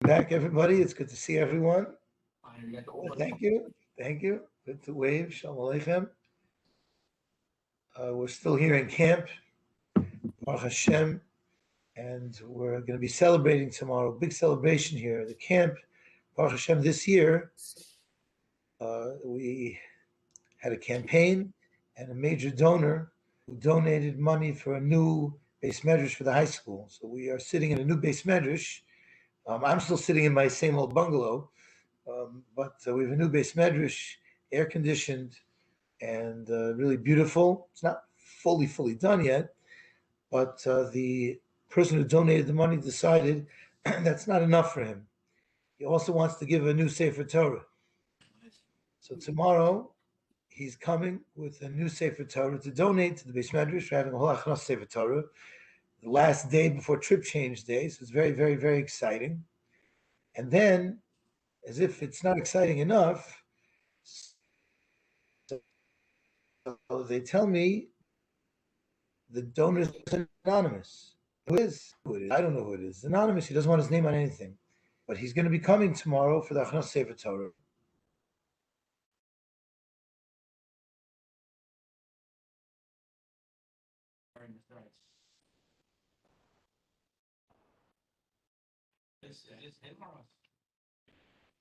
Back, everybody. It's good to see everyone. Thank you. Thank you. Good to wave. Shalom Aleichem. We're still here in camp, Baruch Hashem, and we're going to be celebrating tomorrow. Big celebration here. The camp, Baruch Hashem, this year, we had a campaign and a major donor who donated money for a new base medrash for the high school. So we are sitting in a new base medrash. I'm still sitting in my same old bungalow. But we have a new base medrash, air conditioned, and really beautiful. It's not fully done yet, but the person who donated the money decided that's not enough for him. He also wants to give a new Sefer Torah. So tomorrow, he's coming with a new Sefer Torah to donate to the base medrash. We're having a whole Achnos Sefer Torah, the last day before trip change day. So it's very, very, very exciting. And then, as if it's not exciting enough, so they tell me the donor is anonymous. Who is? I don't know who it is. It's anonymous. He doesn't want his name on anything. But he's going to be coming tomorrow for the Achnos Sefer Torah.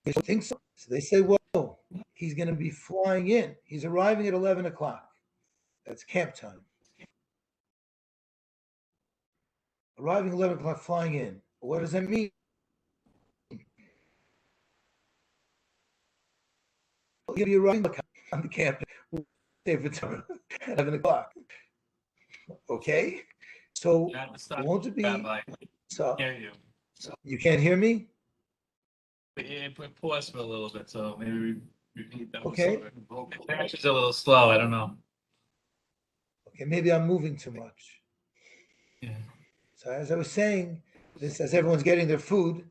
They think so. So they say, whoa, he's going to be flying in. He's arriving at 11 o'clock. That's camp time. Arriving 11 o'clock, flying in. What does that mean? He'll be arriving on the camp at 11 o'clock. Okay? So won't it be... So you can't hear me? It paused for a little bit, so maybe we repeat that. Okay. It's a little slow. I don't know. Okay, maybe I'm moving too much. Yeah. So as I was saying, this as everyone's getting their food,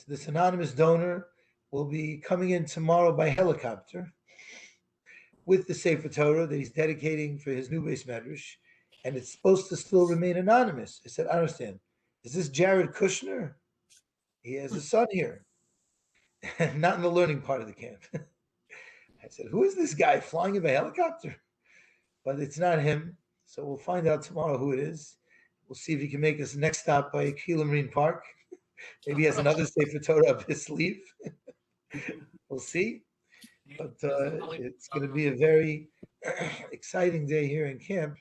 this anonymous donor will be coming in tomorrow by helicopter with the Sefer Torah that he's dedicating for his new base medrash, and it's supposed to still remain anonymous. I said, I understand. Is this Jared Kushner? He has a son here, not in the learning part of the camp. I said, who is this guy flying in by helicopter? But it's not him, so we'll find out tomorrow who it is. We'll see if he can make us next stop by Kila Marine Park. Maybe he has another Sefer Torah up his sleeve. We'll see. But it's going to be a very exciting day here in camp,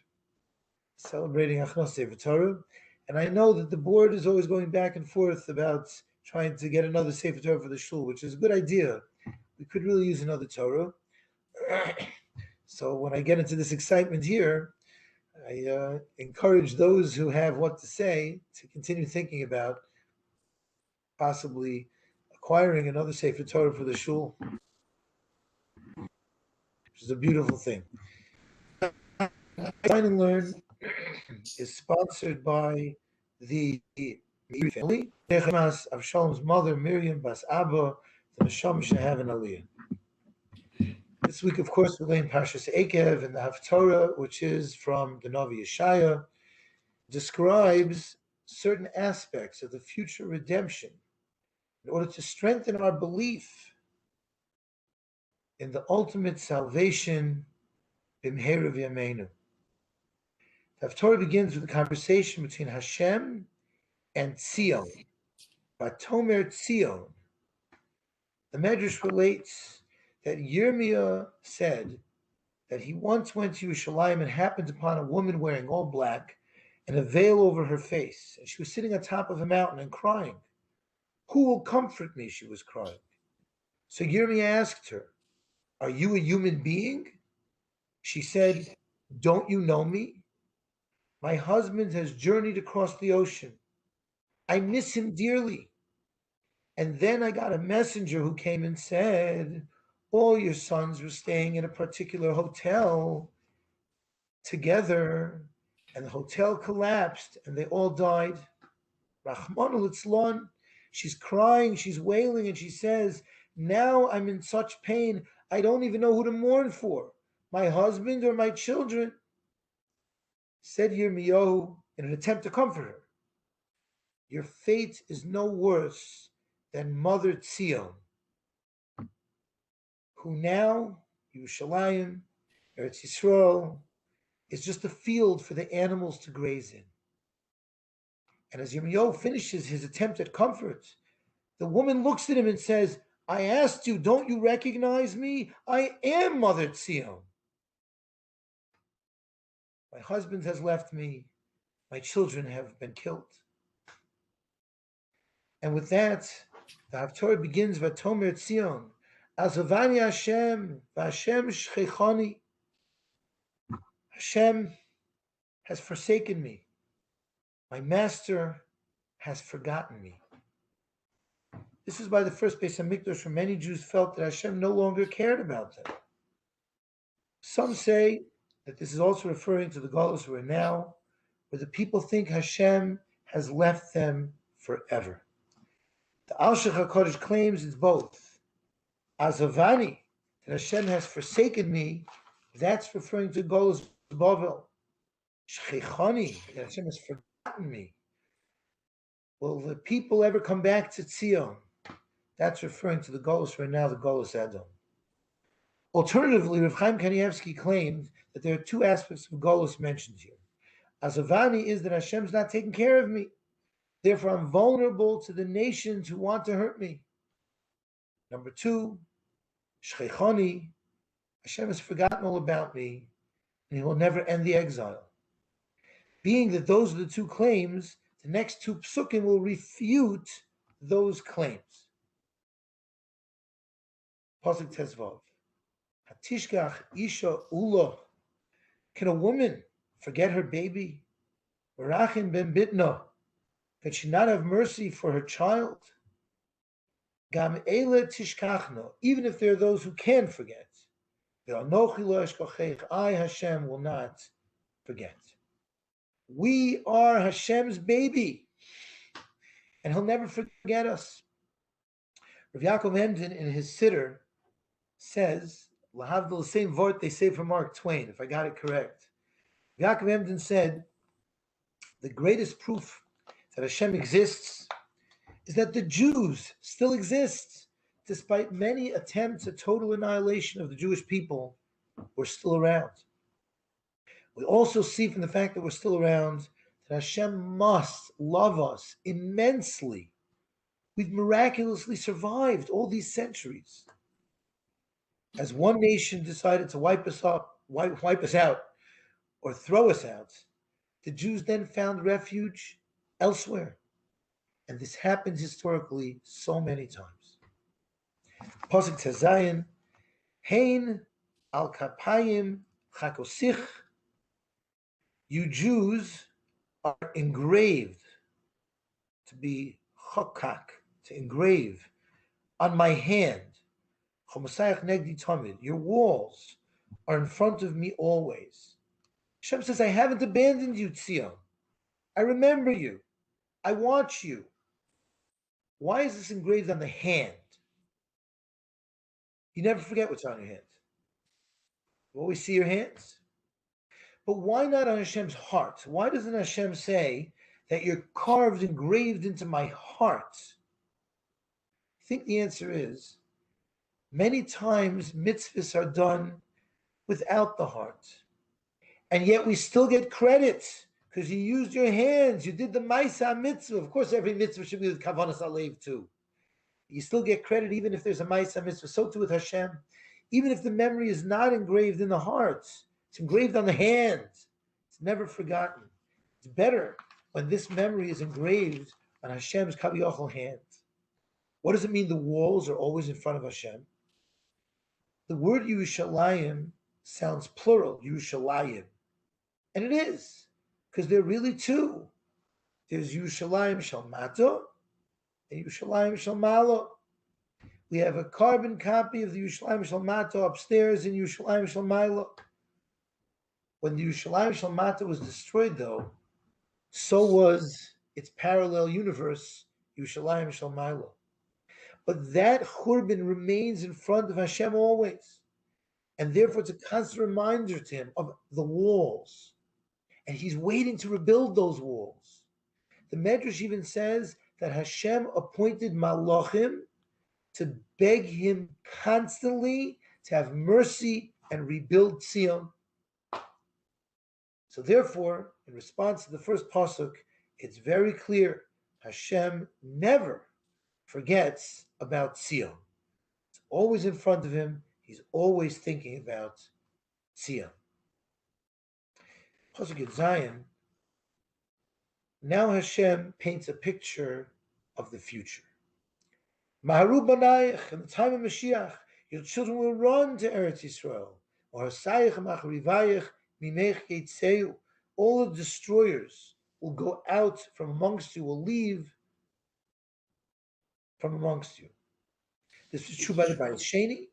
celebrating Achnos Sefer Torah. And I know that the board is always going back and forth about trying to get another Sefer Torah for the shul, which is a good idea. We could really use another Torah. So when I get into this excitement here, I encourage those who have what to say to continue thinking about possibly acquiring another Sefer Torah for the shul, which is a beautiful thing. Dine and Learn is sponsored by the family. Of Shalom's mother, Miriam Bas Abba, the Neshama Shehav and Aliyah. This week, of course, we're learning Parshas Ekev, and the Haftorah, which is from the Navi Yeshaya, describes certain aspects of the future redemption in order to strengthen our belief in the ultimate salvation, B'mheira v'yameinu. The Haftorah begins with a conversation between Hashem and Tzion. Vatomer Tzion. The Medrash relates that Yirmiyah said that he once went to Yerushalayim and happened upon a woman wearing all black and a veil over her face. And she was sitting on top of a mountain and crying. Who will comfort me? She was crying. So Yirmiyah asked her, are you a human being? She said, don't you know me? My husband has journeyed across the ocean. I miss him dearly. And then I got a messenger who came and said, all your sons were staying in a particular hotel together, and the hotel collapsed, and they all died. Rahman al-Itzlan, she's crying, she's wailing, and she says, now I'm in such pain, I don't even know who to mourn for, my husband or my children. Said Yirmiyahu in an attempt to comfort her, your fate is no worse than Mother Tzion, who now, Yerushalayim, Eretz Yisrael, is just a field for the animals to graze in. And as Yirmiyahu finishes his attempt at comfort, the woman looks at him and says, I asked you, don't you recognize me? I am Mother Tzion. My husband has left me. My children have been killed. And with that, the Haftorah begins, Vatomer Tzion, Azavani Hashem, Vashem Shchechani. Hashem has forsaken me. My master has forgotten me. This is why the first Beis HaMikdash, where many Jews felt that Hashem no longer cared about them. Some say that this is also referring to the Golus we're in now, where the people think Hashem has left them forever. The Al-Shech HaKodesh claims it's both. Azavani, that Hashem has forsaken me, that's referring to Golus Bavel. Shchechani, that Hashem has forgotten me. Will the people ever come back to Tzion? That's referring to the Golus right now, the Golus Edom. Alternatively, Rav Chaim Kanievsky claimed that there are two aspects of Golus mentioned here. Azavani is that Hashem's not taking care of me. Therefore, I'm vulnerable to the nations who want to hurt me. Number two, Shchechani, Hashem has forgotten all about me, and he will never end the exile. Being that those are the two claims, the next two psukim will refute those claims. Pasuk Tezvav. Hatishkach isha ulo. Can a woman forget her baby? Barachin ben bitno. Can she not have mercy for her child? Gam ele tishkachno. Even if there are those who can forget. I, Hashem, will not forget. We are Hashem's baby, and He'll never forget us. Rav Yaakov Emden in his Siddur says, Lahavdil, the same vort they say from Mark Twain, if I got it correct. Yaakov Emden said, the greatest proof that Hashem exists is that the Jews still exist, despite many attempts at total annihilation of the Jewish people. We're still around. We also see from the fact that we're still around that Hashem must love us immensely. We've miraculously survived all these centuries. As one nation decided to wipe us out, or throw us out, the Jews then found refuge elsewhere. And this happens historically so many times. Pasuk Tezayin, Hein al kapayim chakosich. You Jews are engraved, to be chokak, to engrave, on my hand. Your walls are in front of me always. Hashem says, I haven't abandoned you, Tzion. I remember you. I want you. Why is this engraved on the hand? You never forget what's on your hand. You always see your hands. But why not on Hashem's heart? Why doesn't Hashem say that you're carved, engraved into my heart? I think the answer is, many times mitzvahs are done without the heart. And yet we still get credit because you used your hands. You did the Maisa mitzvah. Of course, every mitzvah should be with Kavanas Alev too. You still get credit even if there's a Maisa mitzvah. So too with Hashem. Even if the memory is not engraved in the heart, it's engraved on the hand. It's never forgotten. It's better when this memory is engraved on Hashem's Kaviyachal hand. What does it mean the walls are always in front of Hashem? The word Yerushalayim sounds plural, Yerushalayim. And it is, because there are really two. There's Yerushalayim Shel Mato and Yerushalayim Shel Malo. We have a carbon copy of the Yerushalayim Shel Mato upstairs in Yerushalayim Shel Malo. When the Yerushalayim Shel Mato was destroyed, though, so was its parallel universe, Yerushalayim Shel Malo. But that Churban remains in front of Hashem always. And therefore it's a constant reminder to him of the walls. And he's waiting to rebuild those walls. The Medrash even says that Hashem appointed malachim to beg him constantly to have mercy and rebuild Zion. So therefore, in response to the first pasuk, it's very clear Hashem never forgets about Zion. It's always in front of him. He's always thinking about Zion. Pasuk in Zion. Now Hashem paints a picture of the future. Maharu banayich, in the time of Mashiach, your children will run to Eretz Yisrael. All the destroyers will go out from amongst you, will leave from amongst you. This is true by the Bayis Sheni.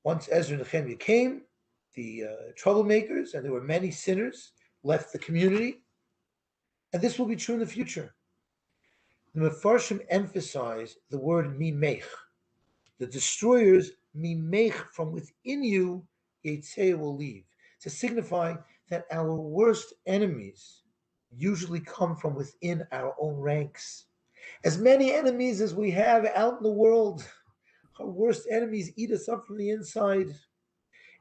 Once Ezra and Nehemiah came, the troublemakers, and there were many sinners, left the community. And this will be true in the future. The Mefarshim emphasize the word mimech. The destroyers, mimech, from within you, Yetzeh will leave, to signify that our worst enemies usually come from within our own ranks. As many enemies as we have out in the world, our worst enemies eat us up from the inside.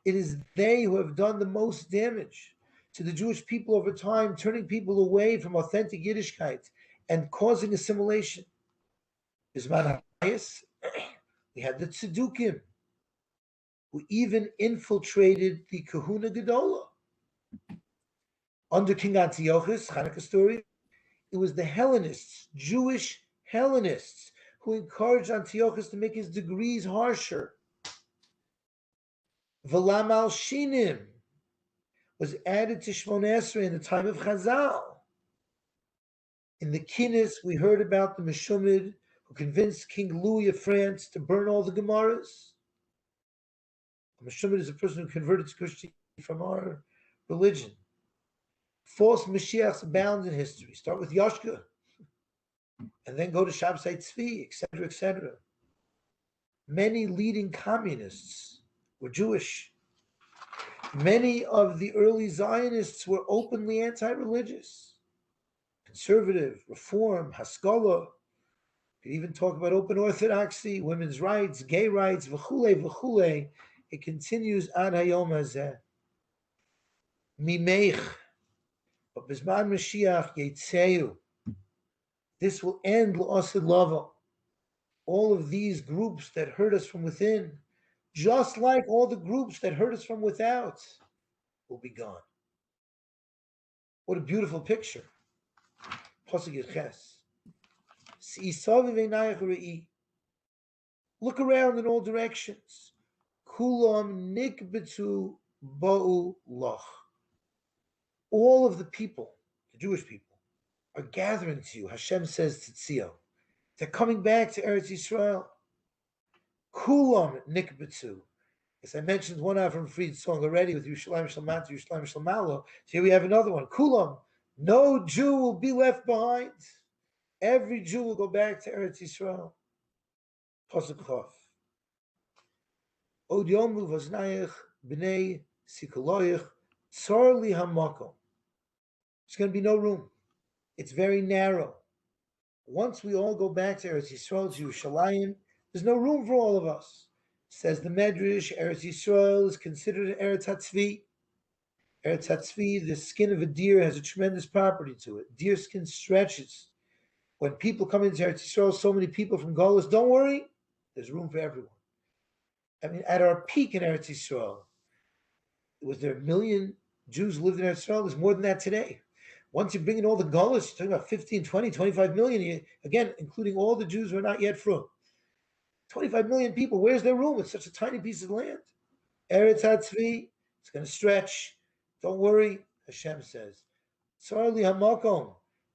It is they who have done the most damage to the Jewish people over time, turning people away from authentic Yiddishkeit and causing assimilation. Bisman HaYis, we had the Tzedukim, who even infiltrated the Kahuna Gedola. Under King Antiochus, Hanukkah story, it was the Hellenists, Jewish Hellenists, who encouraged Antiochus to make his degrees harsher. V'lam al Shinim was added to Shmon Esrei in the time of Chazal. In the Kinnis, we heard about the Meshumid who convinced King Louis of France to burn all the Gemaras. A Meshumid is a person who converted to Christianity from our religion. False Mashiachs abound in history. Start with Yoshka, and then go to Shabsai Tzvi, etc., etc. Many leading communists were Jewish. Many of the early Zionists were openly anti-religious, conservative, reform, Haskalah. You could even talk about open orthodoxy, women's rights, gay rights, v'chule, v'chule. It continues ad hayom hazeh. Mimeich. But Bizman Mashiach Yetzeu. This will end L'Asid Lava. All of these groups that hurt us from within, just like all the groups that hurt us from without, will be gone. What a beautiful picture. Pasuk Ches. Look around in all directions. Kulam nikbetu ba'u lach. All of the people, the Jewish people, are gathering to you. Hashem says to Tzio. They're coming back to Eretz Yisrael. Kulam nikbetu. As I mentioned one Avram Fried song already with Yerushalayim Shalmat, Yerushalayim Shalmalo. So here we have another one. Kulam. No Jew will be left behind. Every Jew will go back to Eretz Yisrael. Pasuk Chof. Od yomu vaznayich b'nei sikoloyich tzar li hamakom. There's going to be no room. It's very narrow. Once we all go back to Eretz Yisrael, to Yerushalayim, there's no room for all of us. Says the Medrash, Eretz Yisrael is considered an Eretz HaTzvi. Eretz HaTzvi, the skin of a deer has a tremendous property to it. Deer skin stretches. When people come into Eretz Yisrael, so many people from Golos, don't worry, there's room for everyone. I mean, at our peak in Eretz Yisrael, was there 1 million Jews who lived in Eretz Yisrael? There's more than that today. Once you bring in all the Golos, you're talking about 15, 20, 25 million, again, including all the Jews who are not yet from. 25 million people, where's their room? It's such a tiny piece of land. Eretz HaTzvi, it's going to stretch. Don't worry, Hashem says. Tzar li hamakom.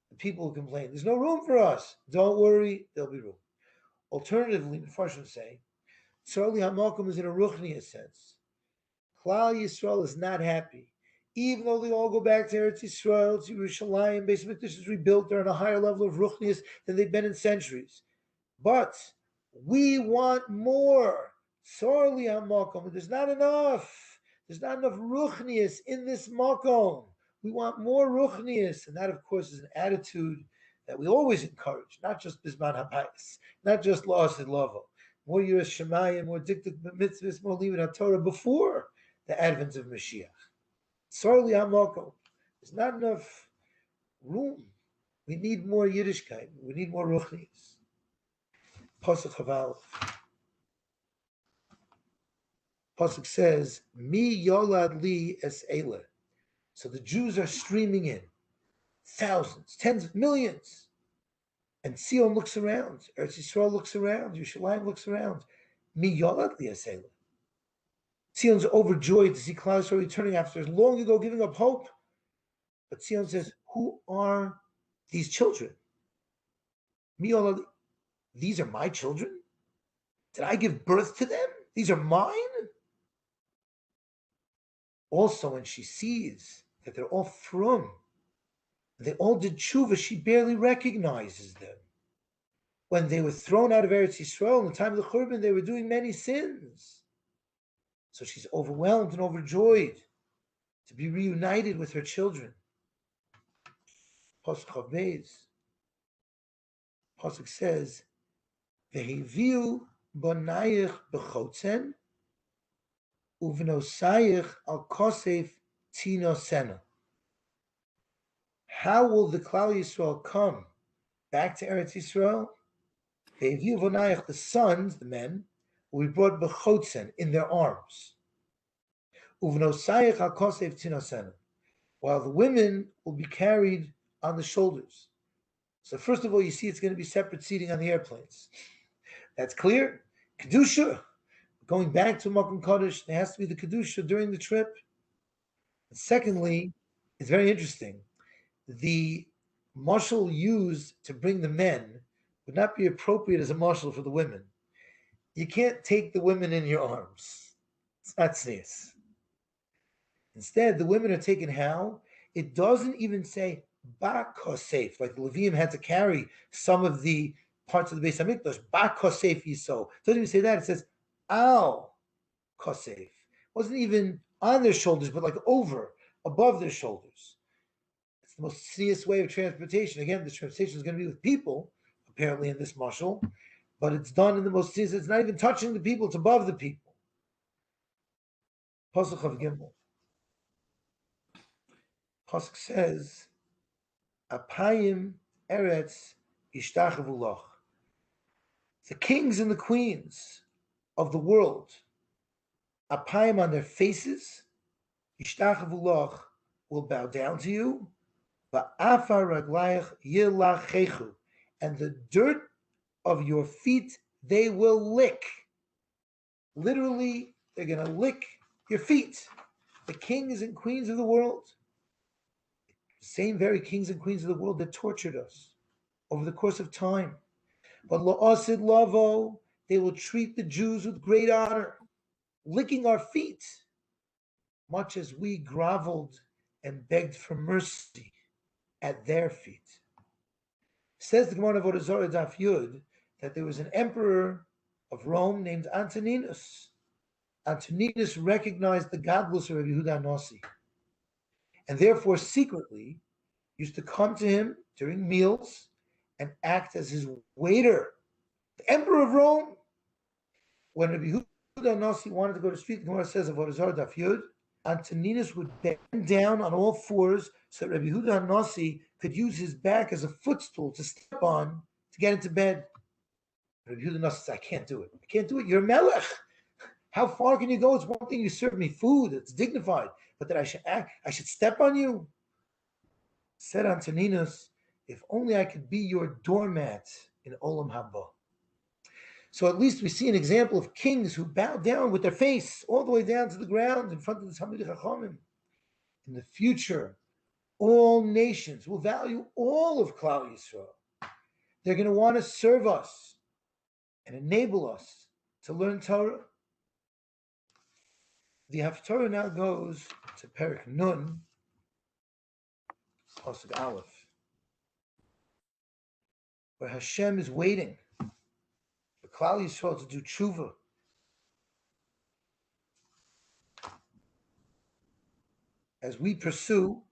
The people who complain, there's no room for us. Don't worry, there'll be room. Alternatively, the Farshim say, Tzar li hamakom is in a ruchniya sense. Klal Yisrael is not happy. Even though they all go back to Eretz Yisrael, to Yerushalayim, Beis Mikdash is rebuilt, they're on a higher level of ruchnius than they've been in centuries. But we want more. Tzar li hamakom. There's not enough. There's not enough ruchnius in this makom. We want more ruchnius. And that, of course, is an attitude that we always encourage, not just Bisman Habayis, not just La'asid Lavo, more Yiras Shemayim, more Diktuk Mitzvahs, more Limud HaTorah before the advent of Mashiach. Sorely Hamoko. There's not enough room. We need more Yiddishkeit. We need more Ruchnis. Pasuk Chaval. Pasuk says, Mi Yolad Li Es Eile. So the Jews are streaming in. Thousands, tens of millions. And Sion looks around. Eretz Yisrael looks around. Yerushalayim looks around. Mi Yolad Li Es Eile. Sion's overjoyed to see Klal Yisrael returning after long ago giving up hope. But Sion says, who are these children? Mi Yolad Li. These are my children? Did I give birth to them? These are mine? Also, when she sees that they're all from, they all did tshuva, she barely recognizes them. When they were thrown out of Eretz Yisrael in the time of the Churban, they were doing many sins. So she's overwhelmed and overjoyed to be reunited with her children. Pasuk Chavbeis. Pasuk says, Vehiviu bonayich bechotzen uvnosayich al kosef tino sena. How will the Klal Yisrael come back to Eretz Yisrael? Vehiviu bonayich, the sons, the men, will be brought bechotzen, in their arms. Uvnosayich al kosef tino sena. While the women will be carried on the shoulders. So first of all, you see it's going to be separate seating on the airplanes. That's clear. Kedusha, going back to Makom Kodesh, there has to be the Kedusha during the trip. And secondly, it's very interesting. The marshal used to bring the men would not be appropriate as a marshal for the women. You can't take the women in your arms. It's not tznius. Instead, the women are taken how? It doesn't even say ba kosef, like the Levium had to carry some of the parts of the Beis Hamikdash. Ba kosef yiso. It doesn't even say that. It says al kosef. It wasn't even on their shoulders, but like over, above their shoulders. It's the most serious way of transportation. Again, the transportation is going to be with people, apparently in this marshal, but it's done in the most serious. It's not even touching the people. It's above the people. Pasuk of Gimel. Pasuk says, Apayim Eretz Yishtachavu Loch. The kings and the queens of the world, Apayim, on their faces, Yishtachavu Loch, will bow down to you, Va'afar Raglayach Yilachechu, and the dirt of your feet they will lick. Literally, they're going to lick your feet. The kings and queens of the world. Same very kings and queens of the world that tortured us over the course of time. But la'asid lavo, they will treat the Jews with great honor, licking our feet, much as we groveled and begged for mercy at their feet. Says the Gemara of Avodah Zarah Daf Yud that there was an emperor of Rome named Antoninus. Antoninus recognized the godless of Rabbi Yehuda Nasi, and therefore secretly used to come to him during meals and act as his waiter. The emperor of Rome. When Rabbi Yehuda Nasi wanted to go to street, the Gemara says of Avodah Zarah Daf Yud, Antoninus would bend down on all fours so that Rabbi Yehuda Nasi could use his back as a footstool to step on to get into bed. Rabbi Yehuda Nasi says, I can't do it. I can't do it. You're a melech. How far can you go? It's one thing you serve me food, it's dignified, but that I should step on you. Said Antoninus, if only I could be your doormat in Olam Haba. So at least we see an example of kings who bow down with their face all the way down to the ground in front of the Talmidei Chachamim. In the future, all nations will value all of Klal Yisrael. They're going to want to serve us and enable us to learn Torah. The Haftarah now goes to Perek Nun, Pasuk Aleph, where Hashem is waiting for Klal Yisrael to do tshuva. As we pursue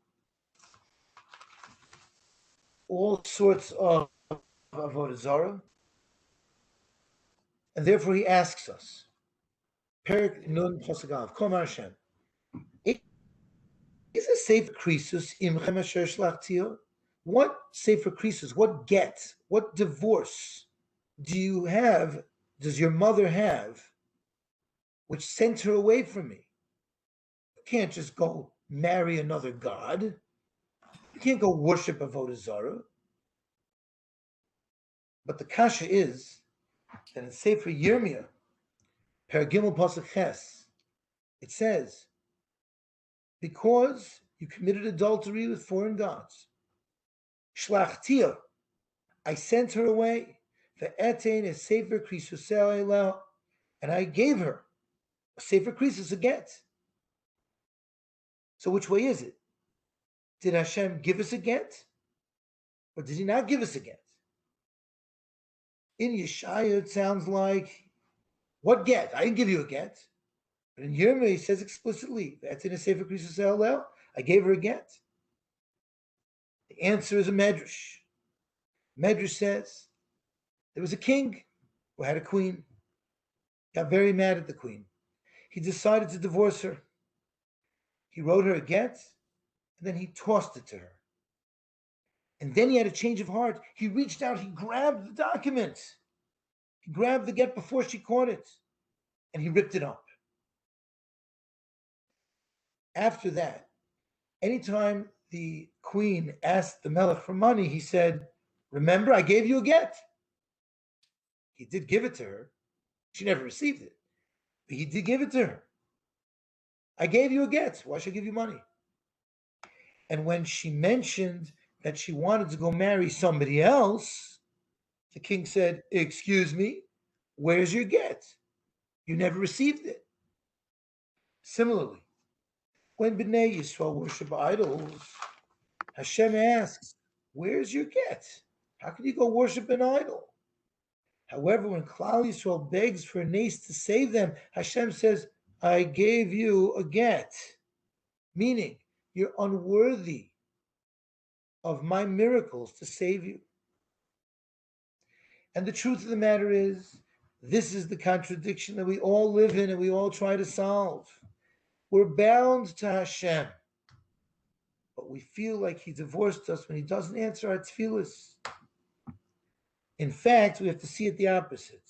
all sorts of avodah zarah, and therefore he asks us, Perik Nun Pasagav, Kom Hashem, is a safer krisus imchem asher shlachtio? What safer krisus, what get, what divorce do you have, does your mother have, which sent her away from me? You can't just go marry another god. You can't go worship avodah zarah. But the kasha is that in Sefer Yirmiyah, Paragimel Pasuk Ches, it says, because you committed adultery with foreign gods, Shlachtia, I sent her away, the etain is Sefer Krisus, and I gave her a Sefer Krisus, a get. So which way is it? Did Hashem give us a get? Or did he not give us a get? In Yeshaya, it sounds like, what get? I didn't give you a get. But in Yirmiyah, he says explicitly, that's in a Sefer Krisus, I gave her a get. The answer is a medrash. Medrash says, there was a king who had a queen, got very mad at the queen. He decided to divorce her. He wrote her a get, and then he tossed it to her. And then he had a change of heart. He reached out, he grabbed the document. He grabbed the get before she caught it, and he ripped it up. After that, anytime the queen asked the melech for money, he said, remember, I gave you a get. He did give it to her. She never received it, but he did give it to her. I gave you a get. Why should I give you money? And when she mentioned that she wanted to go marry somebody else, the king said, excuse me, where's your get? You never received it. Similarly, when Bnei Yisrael worship idols, Hashem asks, where's your get? How can you go worship an idol? However, when Klal Yisrael begs for a nace to save them, Hashem says, I gave you a get. Meaning, you're unworthy of my miracles to save you. And the truth of the matter is, this is the contradiction that we all live in and we all try to solve. We're bound to Hashem, but we feel like he divorced us when he doesn't answer our tefillas. In fact, we have to see it the opposite.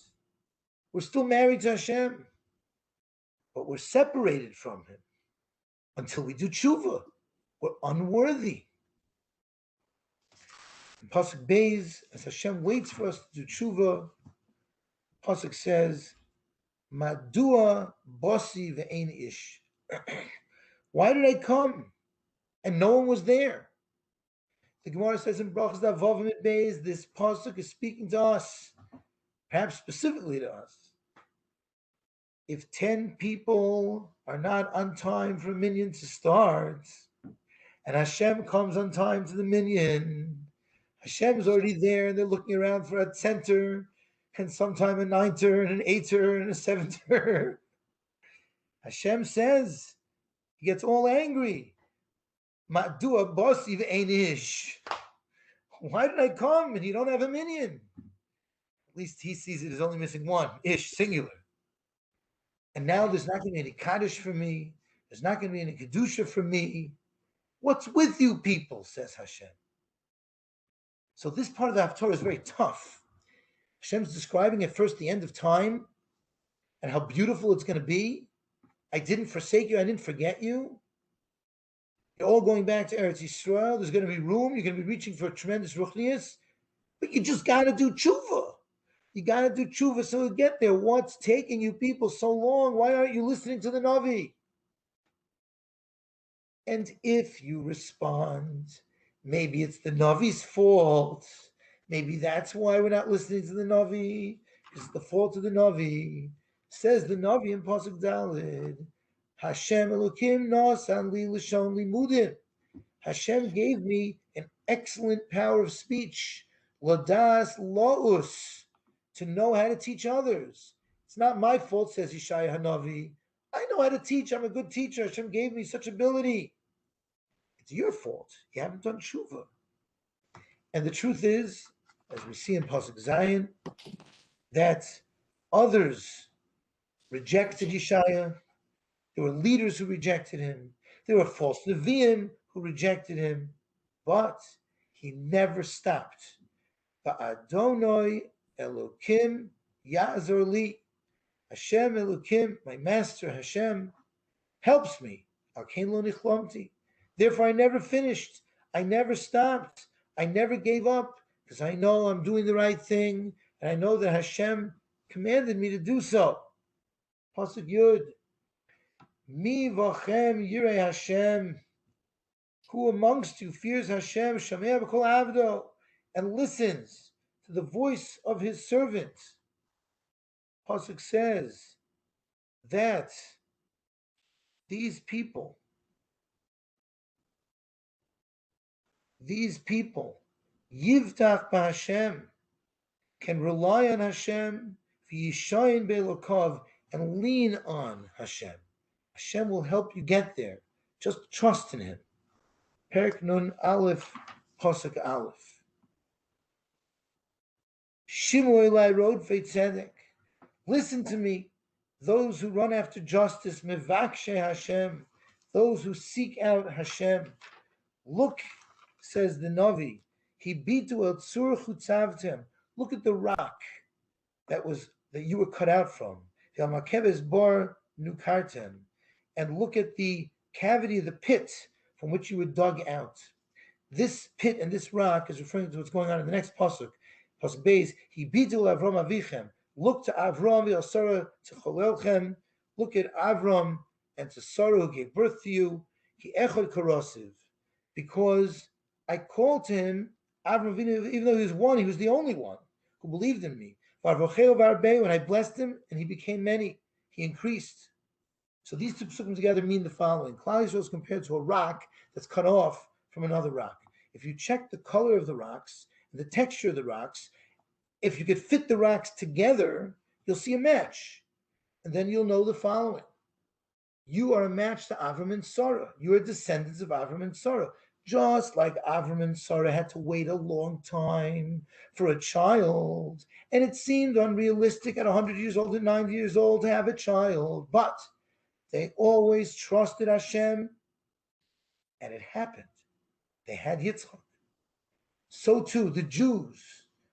We're still married to Hashem, but we're separated from him until we do tshuva. We're unworthy. In Pasuk Beis, as Hashem waits for us to do tshuva, Pasuk says, Madua bosi ve'ein ish. Why did I come and no one was there? The Gemara says in Brachas Davavim at Beis, this Pasuk is speaking to us, perhaps specifically to us. If 10 people are not on time for a minyan to start, and Hashem comes on time to the minyan, Hashem's already there, and they're looking around for a center, and sometime a ninter, and an eighter, and a seventer. Hashem says, he gets all angry. Ma'dua bosi ve'ein ish. Why did I come and you don't have a minyan? At least he sees it as only missing one, ish, singular. And now there's not going to be any kaddish for me. There's not going to be any kedusha for me. What's with you people, says Hashem. So this part of the Haftorah is very tough. Hashem's describing at first the end of time and how beautiful it's going to be. I didn't forsake you. I didn't forget you. You're all going back to Eretz Yisrael. There's going to be room. You're going to be reaching for a tremendous ruchnius. But you just got to do tshuva. You got to do tshuva so you get there. What's taking you people so long? Why aren't you listening to the Navi? And if you respond, maybe it's the Navi's fault. Maybe that's why we're not listening to the Navi. It's the fault of the Navi. Says the Navi in Pasuk Daled, Hashem Elokim nasan li l'shon limudim. Hashem gave me an excellent power of speech, ladas laus, to know how to teach others. It's not my fault, says Yeshaya Hanavi. I know how to teach. I'm a good teacher. Hashem gave me such ability. It's your fault. You haven't done tshuva. And the truth is, as we see in Pasuk Zion, that others rejected Yeshaya. There were leaders who rejected him. There were false Nevi'im who rejected him. But he never stopped. Adonai Elokim Ya'azor li. Hashem Elokim, my master Hashem, helps me. Alkein lo nichlomti. Therefore I never finished. I never stopped. I never gave up because I know I'm doing the right thing and I know that Hashem commanded me to do so. Pasuk Yud. Mi v'chem yirei Hashem. Who amongst you fears Hashem, Shamei b'kol avdo, and listens to the voice of his servant? Pasuk says that these people, Yivtach b'Hashem, can rely on Hashem, v'yishayin be'elokov, and lean on Hashem. Hashem will help you get there. Just trust in Him. Perek Nun Aleph, Pasuk Aleph. Shimu elai rodfei tzedek. Listen to me, those who run after justice, mevakshe Hashem, those who seek out Hashem. Look, says the Navi, hibitu el tzur chutzavtem. Look at the rock that you were cut out from. V'almakeves bar nukartem. And look at the cavity of the pit from which you were dug out. This pit and this rock is referring to what's going on in the next pasuk. Pasuk Beis, hibitu Avram avichem. Look to Avram v'Sarah to cholelchem. Look at Avram and to Sarah who gave birth to you. Ki echad karosiv. Because I called to him, Avram, even though he was one, he was the only one who believed in me. When I blessed him, and he became many, he increased. So these two psukim together mean the following. Klal Yisrael is compared to a rock that's cut off from another rock. If you check the color of the rocks, and the texture of the rocks, if you could fit the rocks together, you'll see a match. And then you'll know the following. You are a match to Avram and Sarah. You are descendants of Avram and Sarah. Just like Avram and Sarah had to wait a long time for a child, and it seemed unrealistic at 100 years old and 90 years old to have a child, but they always trusted Hashem, and it happened. They had Yitzchak. So too, the Jews,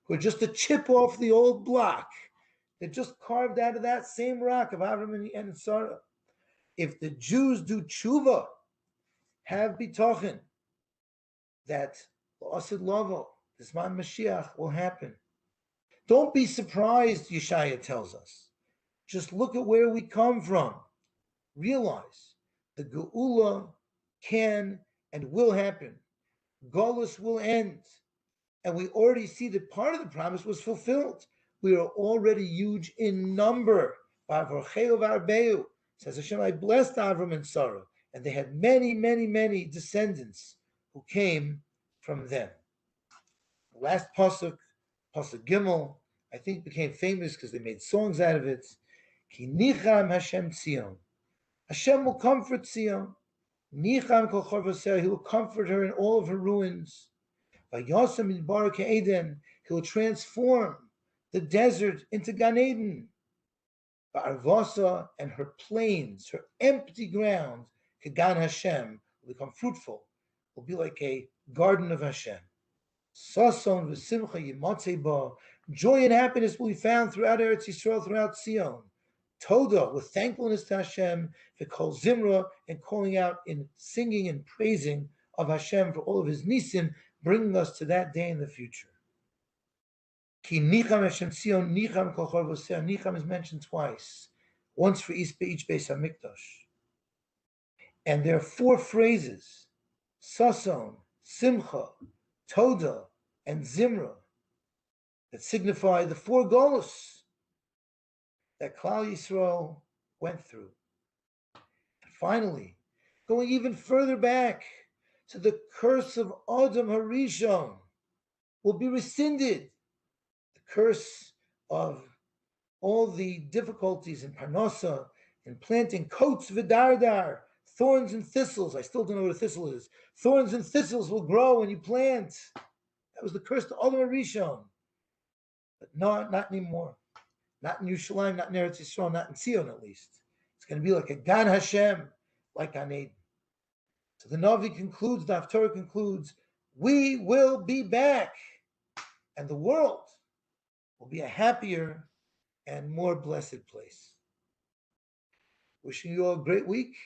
who are just a chip off the old block, they're just carved out of that same rock of Avram and Sarah. If the Jews do tshuva, have bitachon, that L'Asid Lavo, this man Mashiach, will happen. Don't be surprised, Yeshaya tells us. Just look at where we come from. Realize the Geula can and will happen. Golus will end. And we already see that part of the promise was fulfilled. We are already huge in number. Says Hashem, I blessed Avram and Sarah. And they had many, many, many descendants who came from them. The last pasuk, Pasuk Gimel, I think became famous because they made songs out of it. Ki nicham Hashem Tzion. Hashem will comfort Tzion. Nicham kol chorvoseh. He will comfort her in all of her ruins. Vayosem in Barak Eden. He will transform the desert into Gan Eden. Va'arvosa, and her plains, her empty ground, Kegan Hashem, will become fruitful. Will be like a garden of Hashem. Sason v'simcha yimatzei ba. Joy and happiness will be found throughout Eretz Yisrael, throughout Sion. Toda, with thankfulness to Hashem, v'kol zimra, and calling out in singing and praising of Hashem for all of His nisim, bringing us to that day in the future. Ki nicham Hashem Sion, nicham kol chorvoseh. Nicham is mentioned twice, once for each Beis Hamikdash. And there are four phrases: Sason, Simcha, Toda, and Zimra, that signify the four golos that Klal Yisrael went through. And finally, going even further back to the curse of Adam Harishon will be rescinded. The curse of all the difficulties in Parnasa, in planting coats v'dardar, thorns and thistles. I still don't know what a thistle is. Thorns and thistles will grow when you plant. That was the curse to Olam Rishon. But no, not anymore. Not in Yerushalayim, not in Eretz Yisrael, not in Zion at least. It's going to be like a Gan Hashem, like Gan Eden. So the Navi concludes, the Haftarah concludes, we will be back, and the world will be a happier and more blessed place. Wishing you all a great week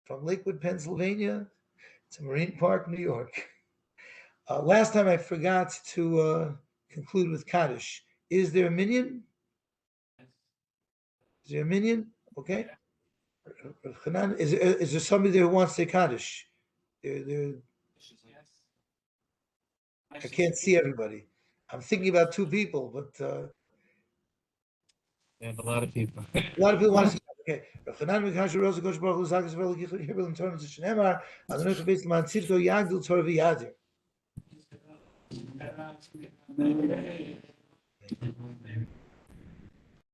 from Lakewood, Pennsylvania to Marine Park, New York. Last time I forgot to conclude with Kaddish. Is there a minyan? Is there a minyan? Okay. Is there somebody there who wants to say Kaddish? I can't see everybody. I'm thinking about two people, but We have a lot of people. a lot of people want to say. Okay. Rachanan Mikhash Rosa Gosh Baruch Hu Zakas Veli Gichel Hirbel in terms of Shnemar. Adonai Chavetz Man Tzidko Yagdil Torah V'Yadir. Thank you.